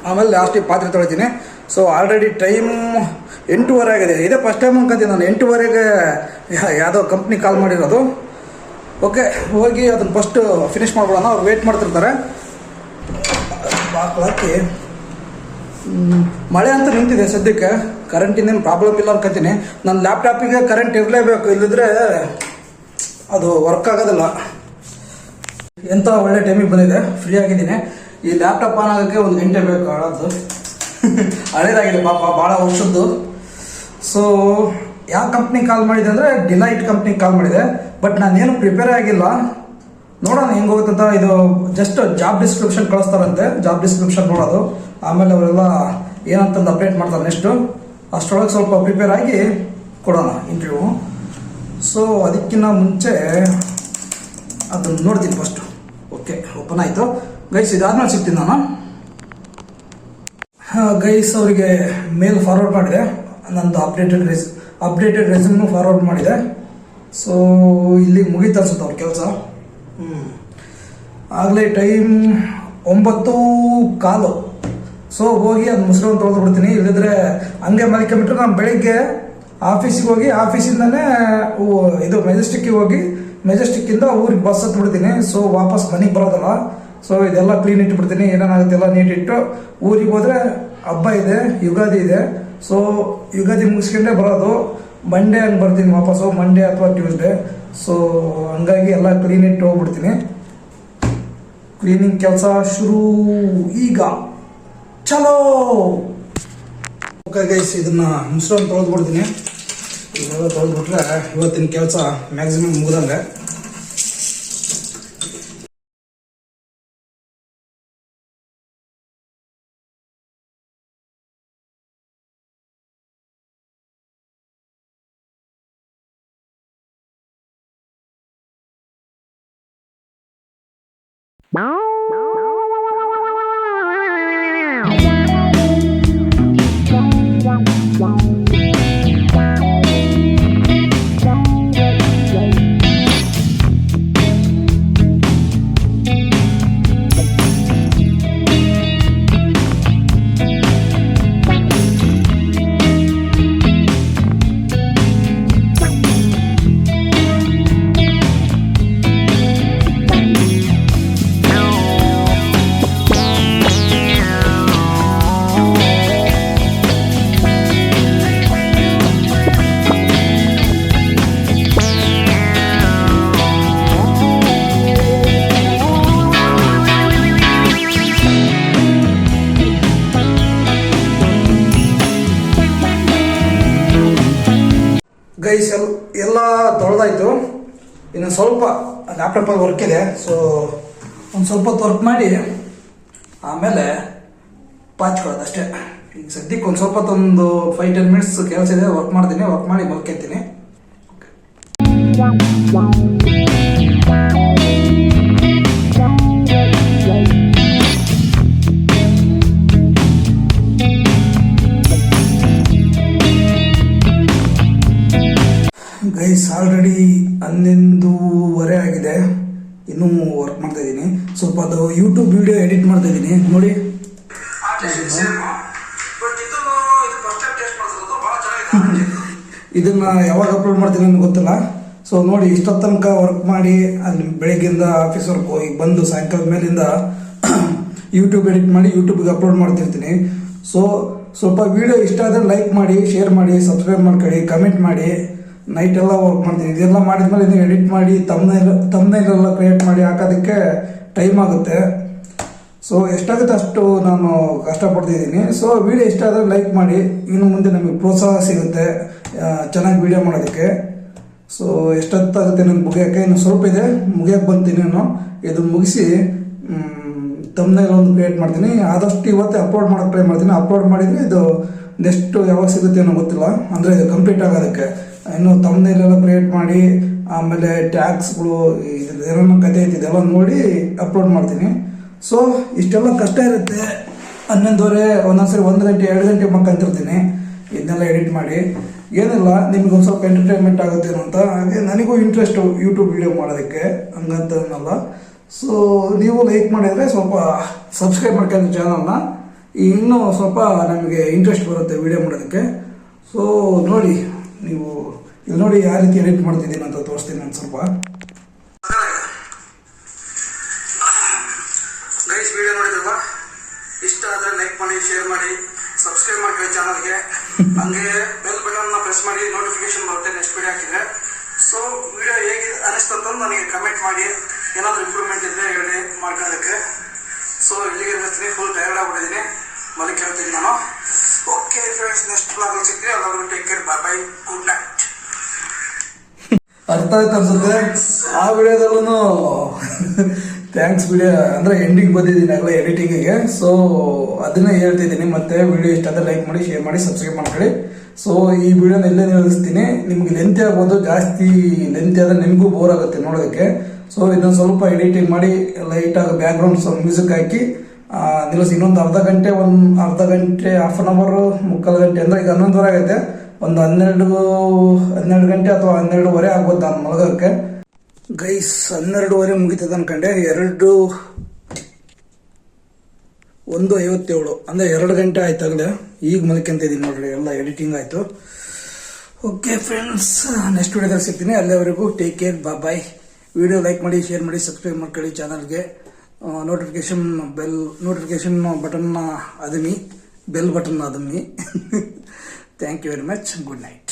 ಆಮೇಲೆ ಲಾಸ್ಟಿಗೆ ಪಾತ್ರೆ ತೊಳಿತೀನಿ. ಸೊ ಆಲ್ರೆಡಿ ಟೈಮ್ 8:30 ಆಗಿದೆ. ಇದೇ ಫಸ್ಟ್ ಟೈಮ್ ಅನ್ಕೊಂತೀನಿ ನಾನು 8:30ಗೆ ಯಾವುದೋ ಕಂಪ್ನಿ ಕಾಲ್ ಮಾಡಿರೋದು. ಓಕೆ, ಹೋಗಿ ಅದನ್ನು ಫಸ್ಟ್ ಫಿನಿಷ್ ಮಾಡ್ಬಿಡೋಣ. ಅವ್ರು ವೇಟ್ ಮಾಡ್ತಿರ್ತಾರೆ. ಬಾಕ್ಲು ಹಾಕಿ ಮಳೆ ಅಂತ ನಿಂತಿದೆ ಸದ್ಯಕ್ಕೆ, ಕರೆಂಟಿಂದೇನು ಪ್ರಾಬ್ಲಮ್ ಇಲ್ಲ ಅನ್ಕೊಂತೀನಿ. ನನ್ನ ಲ್ಯಾಪ್ಟಾಪಿಗೆ ಕರೆಂಟ್ ಇರಲೇಬೇಕು, ಇಲ್ಲದಿದ್ರೆ ಅದು ವರ್ಕ್ ಆಗೋದಿಲ್ಲ. ಎಂಥ ಒಳ್ಳೆ ಟೈಮಿಗೆ ಬಂದಿದೆ, ಫ್ರೀ ಆಗಿದ್ದೀನಿ. ಈ ಲ್ಯಾಪ್ಟಾಪ್ ಆನ್ ಆಗೋಕ್ಕೆ 1 ಗಂಟೆ ಬೇಕು. ಹಳೇದಾಗಿದೆ ಪಾಪ, ಭಾಳ ವರ್ಷದ್ದು. ಸೊ ಯಾವ ಕಂಪ್ನಿ ಕಾಲ್ ಮಾಡಿದೆ ಅಂದರೆ ಡಿಲೈಟ್ ಕಂಪ್ನಿಗೆ ಕಾಲ್ ಮಾಡಿದೆ. ಬಟ್ ನಾನೇನು ಪ್ರಿಪೇರ್ ಆಗಿಲ್ಲ, ನೋಡೋಣ ಹೆಂಗೆ ಹೋಗುತ್ತಂತ. ಇದು ಜಸ್ಟ್ ಜಾಬ್ ಡಿಸ್ಕ್ರಿಪ್ಷನ್ ಕಳಿಸ್ತಾರಂತೆ, ಜಾಬ್ ಡಿಸ್ಕ್ರಿಪ್ಷನ್ ನೋಡೋದು, ಆಮೇಲೆ ಅವರೆಲ್ಲ ಏನಂತಂದು ಅಪ್ಡೇಟ್ ಮಾಡ್ತಾರೆ ನೆಕ್ಸ್ಟು. ಅಷ್ಟರೊಳಗೆ ಸ್ವಲ್ಪ ಪ್ರಿಪೇರ್ ಆಗಿ ಕೊಡೋಣ ಇಂಟರ್ವ್ಯೂ. ಸೊ ಅದಕ್ಕಿಂತ ಮುಂಚೆ ಅದನ್ನು ನೋಡ್ತೀನಿ ಫಸ್ಟು. ಓಕೆ, ಓಪನ್ ಆಯಿತು ಗೈಸ್. ಇದಾದ್ಮೇಲೆ ಸಿಗ್ತೀನಿ ನಾನು. ಗೈಸ್ ಅವರಿಗೆ ಮೇಲ್ ಫಾರ್ವರ್ಡ್ ಮಾಡಿದೆ, ನಂದು ಅಪ್ಡೇಟೆಡ್ ರೆಸ್ಯೂಮ್ನು ಫಾರ್ವರ್ಡ್ ಮಾಡಿದೆ. ಸೊ ಇಲ್ಲಿ ಮುಗೀತು ಅನ್ಸುತ್ತೆ ಅವ್ರ ಕೆಲಸ. ಆಗಲೇ ಟೈಮ್ 9:15. ಸೊ ಹೋಗಿ ಅದು ಮುಸ್ರು ತೊಳೆದು ಬಿಡ್ತೀನಿ. ಇಲ್ಲದಿದ್ರೆ ಹಂಗೆ ಮಲ್ಕೊಂಬಿಟ್ರೆ ನಾನು ಬೆಳಿಗ್ಗೆ ಆಫೀಸಿಗೆ ಹೋಗಿ ಆಫೀಸಿಂದನೇ ಇದು ಮೆಜೆಸ್ಟಿಕ್ಕಿಗೆ ಹೋಗಿ ಮೆಜೆಸ್ಟಿಕ್ಕಿಂದ ಊರಿಗೆ ಬಸ್ ಹತ್ಬಿಡ್ತೀನಿ. ಸೊ ವಾಪಸ್ ಮನೆಗೆ ಬರೋದಲ್ಲ. ಸೊ ಇದೆಲ್ಲ ಕ್ಲೀನ್ ಇಟ್ಬಿಡ್ತೀನಿ. ಏನೇನಾಗುತ್ತೆ ಎಲ್ಲ ನೀಟ್ ಇಟ್ಟು ಊರಿಗೆ ಹೋದರೆ ಹಬ್ಬ ಇದೆ, ಯುಗಾದಿ ಇದೆ. ಸೊ ಯುಗಾದಿ ಮುಗಿಸ್ಕೊಂಡೇ ಬರೋದು. ಮಂಡೇ ಹಂಗೆ ಬರ್ತೀನಿ ವಾಪಸ್ಸು, ಮಂಡೇ ಅಥವಾ ಟ್ಯೂಸ್ಡೇ. ಸೊ ಹಂಗಾಗಿ ಎಲ್ಲ ಕ್ಲೀನ್ ಇಟ್ಟು ಹೋಗ್ಬಿಡ್ತೀನಿ. ಕ್ಲೀನಿಂಗ್ ಕೆಲಸ ಶುರು ಈಗ. ಚಲೋ. ಓಕೆ ಗೈಸ್, ಇದನ್ನ ಮಿಶ್ರಣ ತೊಳೆದ್ಬಿಡ್ತೀನಿ. ಇದೆಲ್ಲ ತೊಳೆದ್ಬಿಟ್ರೆ ಇವತ್ತಿನ ಕೆಲಸ ಮ್ಯಾಕ್ಸಿಮಮ್ ಮುಗ್ದಂಗೆ. ಗೈಸ್ ಎಲ್ಲ ತೊಳೆದಾಯ್ತು. ಇನ್ನು ಸ್ವಲ್ಪ ಲ್ಯಾಪ್ಟಾಪಲ್ಲಿ ವರ್ಕ್ ಇದೆ. ಸೊ ಒಂದು ಸ್ವಲ್ಪ ಹೊತ್ತು ವರ್ಕ್ ಮಾಡಿ ಆಮೇಲೆ ಪಾಚ್ಕೊಳ್ಳೋದು ಅಷ್ಟೇ. ಈಗ ಸದ್ಯಕ್ಕೆ ಒಂದು ಸ್ವಲ್ಪ ಹೊತ್ತೊಂದು 5-10 ಮಿನಿಟ್ಸ್ ಕೆಲಸ ಇದೆ, ವರ್ಕ್ ಮಾಡ್ತೀನಿ. ವರ್ಕ್ ಮಾಡಿ ಮಲ್ಕೊತೀನಿ. ಗೈಸ್ ಆಲ್ರೆಡಿ 11:30 ಆಗಿದೆ. ಇನ್ನೂ ವರ್ಕ್ ಮಾಡ್ತಾ ಇದ್ದೀನಿ. ಸ್ವಲ್ಪ ಅದು ಯೂಟ್ಯೂಬ್ ವಿಡಿಯೋ ಎಡಿಟ್ ಮಾಡ್ತಾ ಇದ್ದೀನಿ ನೋಡಿ. ಇದನ್ನ ಯಾವಾಗ ಅಪ್ಲೋಡ್ ಮಾಡ್ತೀನಿ ಅಂತ ಗೊತ್ತಿಲ್ಲ. ಸೊ ನೋಡಿ, ಇಷ್ಟೊತ್ತು ತನಕ ವರ್ಕ್ ಮಾಡಿ ಅಲ್ಲಿ ಬೆಳಗ್ಗೆಯಿಂದ ಆಫೀಸ್ ವರ್ಕ್ ಹೋಗಿ ಬಂದು ಸಾಯಂಕಾಲದ ಮೇಲಿಂದ ಯೂಟ್ಯೂಬ್ ಎಡಿಟ್ ಮಾಡಿ ಯೂಟ್ಯೂಬ್ಗೆ ಅಪ್ಲೋಡ್ ಮಾಡ್ತಿರ್ತೀನಿ. ಸೊ ಸ್ವಲ್ಪ ವಿಡಿಯೋ ಇಷ್ಟ ಆದರೆ ಲೈಕ್ ಮಾಡಿ, ಶೇರ್ ಮಾಡಿ, ಸಬ್ಸ್ಕ್ರೈಬ್ ಮಾಡ್ಕೊಳ್ಳಿ, ಕಮೆಂಟ್ ಮಾಡಿ. ನೈಟ್ ಎಲ್ಲ ವರ್ಕ್ ಮಾಡ್ತೀನಿ. ಇದೆಲ್ಲ ಮಾಡಿದ್ಮೇಲೆ ಇನ್ನು ಎಡಿಟ್ ಮಾಡಿ ತಮ್ನೈಲ್ ಎಲ್ಲ ಕ್ರಿಯೇಟ್ ಮಾಡಿ ಹಾಕೋದಕ್ಕೆ ಟೈಮ್ ಆಗುತ್ತೆ. ಸೊ ಎಷ್ಟಾಗುತ್ತೆ ಅಷ್ಟು ನಾನು ಕಷ್ಟಪಡ್ತಿದ್ದೀನಿ. ಸೊ ವಿಡಿಯೋ ಇಷ್ಟ ಆದರೆ ಲೈಕ್ ಮಾಡಿ. ಇನ್ನು ಮುಂದೆ ನಮಗೆ ಪ್ರೋತ್ಸಾಹ ಸಿಗುತ್ತೆ ಚೆನ್ನಾಗಿ ವಿಡಿಯೋ ಮಾಡೋದಕ್ಕೆ. ಸೊ ಎಷ್ಟೊತ್ತಾಗುತ್ತೆ ನನಗೆ ಮುಗಿಯೋಕ್ಕೆ? ಇನ್ನು ಸ್ವಲ್ಪ ಇದೆ, ಮುಗಿಯೋಕ್ಕೆ ಬಂತೀನಿ ನಾನು. ಇದನ್ನು ಮುಗಿಸಿ ತಮ್ನೈಲ್ ಒಂದು ಕ್ರಿಯೇಟ್ ಮಾಡ್ತೀನಿ. ಆದಷ್ಟು ಇವತ್ತೇ ಅಪ್ಲೋಡ್ ಮಾಡೋಕ್ಕೆ ಟ್ರೈ ಮಾಡ್ತೀನಿ. ಅಪ್ಲೋಡ್ ಮಾಡಿದರೆ ಇದು ನೆಕ್ಸ್ಟ್ ಯಾವಾಗ ಸಿಗುತ್ತೆ ಅನ್ನೋ ಗೊತ್ತಿಲ್ಲ, ಅಂದರೆ ಇದು ಕಂಪ್ಲೀಟ್ ಆಗೋದಕ್ಕೆ. ಇನ್ನು ತಮ್ನೈಲೆಲ್ಲ ಕ್ರಿಯೇಟ್ ಮಾಡಿ ಆಮೇಲೆ ಟ್ಯಾಗ್ಸ್ಗಳು ಏನೇನೋ ಕತೆ ಐತಿ ಇದೆಲ್ಲ ನೋಡಿ ಅಪ್ಲೋಡ್ ಮಾಡ್ತೀನಿ. ಸೊ ಇಷ್ಟೆಲ್ಲ ಕಷ್ಟ ಇರುತ್ತೆ. 11:30 ಒಂದೊಂದ್ಸರಿ 1 ಗಂಟೆ 2 ಗಂಟೆ ಮಕ್ಕಂತಿರ್ತೀನಿ ಇದನ್ನೆಲ್ಲ ಎಡಿಟ್ ಮಾಡಿ. ಏನಿಲ್ಲ, ನಿಮ್ಗೊಂದು ಸ್ವಲ್ಪ ಎಂಟರ್ಟೈನ್ಮೆಂಟ್ ಆಗುತ್ತೆ ಅಂತ. ಹಾಗೆ ನನಗೂ ಇಂಟ್ರೆಸ್ಟು ಯೂಟ್ಯೂಬ್ ವಿಡಿಯೋ ಮಾಡೋದಕ್ಕೆ, ಹಂಗಂತನಲ್ಲ. ಸೊ ನೀವು ಲೈಕ್ ಮಾಡಿದರೆ ಸ್ವಲ್ಪ ಸಬ್ಸ್ಕ್ರೈಬ್ ಮಾಡ್ಕೊಳ್ಳಿ ಚಾನಲ್ನ. ಇನ್ನೂ ಸ್ವಲ್ಪ ನಮಗೆ ಇಂಟ್ರೆಸ್ಟ್ ಬರುತ್ತೆ ವಿಡಿಯೋ ಮಾಡೋದಕ್ಕೆ. ಸೊ ನೋಡಿ, ನೀವು ಇಲ್ಲಿ ನೋಡಿ ಯಾವ ರೀತಿ ಎಡಿಟ್ ಮಾಡ್ತಿದ್ದೀನಿ ಅಂತ ತೋರಿಸ್ತೀನಿ ನಾನು ಸ್ವಲ್ಪ. ಗೈಸ್, ವಿಡಿಯೋ ನೋಡಿದ್ರಲ್ಲ, ಇಷ್ಟ ಆದರೆ ಲೈಕ್ ಮಾಡಿ, ಶೇರ್ ಮಾಡಿ, ಸಬ್ಸ್ಕ್ರೈಬ್ ಮಾಡ್ಕೊಳ್ಳಿ ಚಾನಲ್ಗೆ. ಹಂಗೆ ಬೆಲ್ ಬಟನ್ನ ಪ್ರೆಸ್ ಮಾಡಿ, ನೋಟಿಫಿಕೇಶನ್ ಬರುತ್ತೆ ನೆಕ್ಸ್ಟ್ ವಿಡಿಯೋ ಹಾಕಿದ್ರೆ. ಸೊ ವಿಡಿಯೋ ಹೇಗೆ ಅನಿಸ್ತಂತ ನನಗೆ ಕಮೆಂಟ್ ಮಾಡಿ. ಏನಾದರೂ ಇಂಪ್ರೂವ್ಮೆಂಟ್ ಇದ್ದರೆ ಹೇಳಿ ಮಾಡ್ಕೊಳ್ಳೋದಕ್ಕೆ. ಸೊ ಇಲ್ಲಿಗೆ ನಿಲ್ಲಿಸ್ತೀನಿ. ಫುಲ್ ಟೈರ್ಡ್ ಆಗ್ಬಿಟ್ಟಿದ್ದೀನಿ, ಮಲಿಕೆ ಹೇಳ್ತೀನಿ ನಾನು. ಓಕೆ ಫ್ರೆಂಡ್ಸ್, ನೆಕ್ಸ್ಟ್ ಬ್ಲಾಗಲ್ಲಿ ಸಿಗ್ತೀನಿ. ಎಲ್ಲರೂ ಟೇಕ್ ಕೇರ್, ಬಾಯ್ ಬಾಯ್, ಗುಡ್ ನೈಟ್. ಅರ್ಥ ಆಯ್ತು ಅನ್ಸುತ್ತೆ. ಆ ವಿಡಿಯೋದಲ್ಲೂ ಥ್ಯಾಂಕ್ಸ್ ವಿಡಿಯೋ ಅಂದರೆ ಎಂಡಿಗೆ ಬಂದಿದ್ದೀನಿ ಆಗಲೇ ಎಡಿಟಿಂಗಿಗೆ. ಸೊ ಅದನ್ನೇ ಹೇಳ್ತಿದ್ದೀನಿ. ಮತ್ತೆ ವಿಡಿಯೋ ಇಷ್ಟ ಆದರೆ ಲೈಕ್ ಮಾಡಿ, ಶೇರ್ ಮಾಡಿ, ಸಬ್ಸ್ಕ್ರೈಬ್ ಮಾಡ್ಕೊಳ್ಳಿ. ಸೊ ಈ ವಿಡಿಯೋನ ಎಲ್ಲೇ ನಿಲ್ಲಿಸ್ತೀನಿ. ನಿಮ್ಗೆ ಲೆಂತಿ ಆಗ್ಬೋದು, ಜಾಸ್ತಿ ಲೆಂತಿ ಆದರೆ ನಿಮಗೂ ಬೋರ್ ಆಗುತ್ತೆ ನೋಡೋದಕ್ಕೆ. ಸೊ ಇದನ್ನು ಸ್ವಲ್ಪ ಎಡಿಟಿಂಗ್ ಮಾಡಿ ಲೈಟಾಗಿ ಬ್ಯಾಕ್ಗ್ರೌಂಡ್ ಮ್ಯೂಸಿಕ್ ಹಾಕಿ ನಿಲ್ಲಿಸಿ. ಇನ್ನೊಂದು ಅರ್ಧ ಗಂಟೆ, ಹಾಫ್ ಆನ್ ಅವರ್, 3/4 ಗಂಟೆ ಅಂದರೆ ಈಗ 11:30 ಆಗೈತೆ. ಒಂದು 12 ಗಂಟೆ ಅಥವಾ 12:30 ಆಗ್ಬೋದು ನಾನು ಮಲಗೋಕ್ಕೆ. ಗೈಸ್ 12:30 ಮುಗಿತದ ಅನ್ಕೊಂಡೆ. 1:57 ಅಂದರೆ 2 ಗಂಟೆ ಆಯ್ತಾಗಲೇ. ಈಗ ಮಲ್ಕೊಂತ ಇದ್ದೀನಿ ನೋಡ್ರಿ, ಎಲ್ಲ ಎಡಿಟಿಂಗ್ ಆಯಿತು. ಓಕೆ ಫ್ರೆಂಡ್ಸ್, ನೆಕ್ಸ್ಟ್ ವಿಡಿಯೋದಲ್ಲಿ ಸಿಗ್ತೀನಿ. ಅಲ್ಲಿವರೆಗೂ take care, bye. Video like ಮಾಡಿ, ಶೇರ್ ಮಾಡಿ, ಸಬ್ಸ್ಕ್ರೈಬ್ ಮಾಡ್ಕೊಳ್ಳಿ ಚಾನಲ್ಗೆ. ನೋಟಿಫಿಕೇಶನ್ ಬಟನ್ನ ಅದಮಿ, ಬೆಲ್ ಬಟನ್ ಅದಮಿ. Thank you very much. Good night.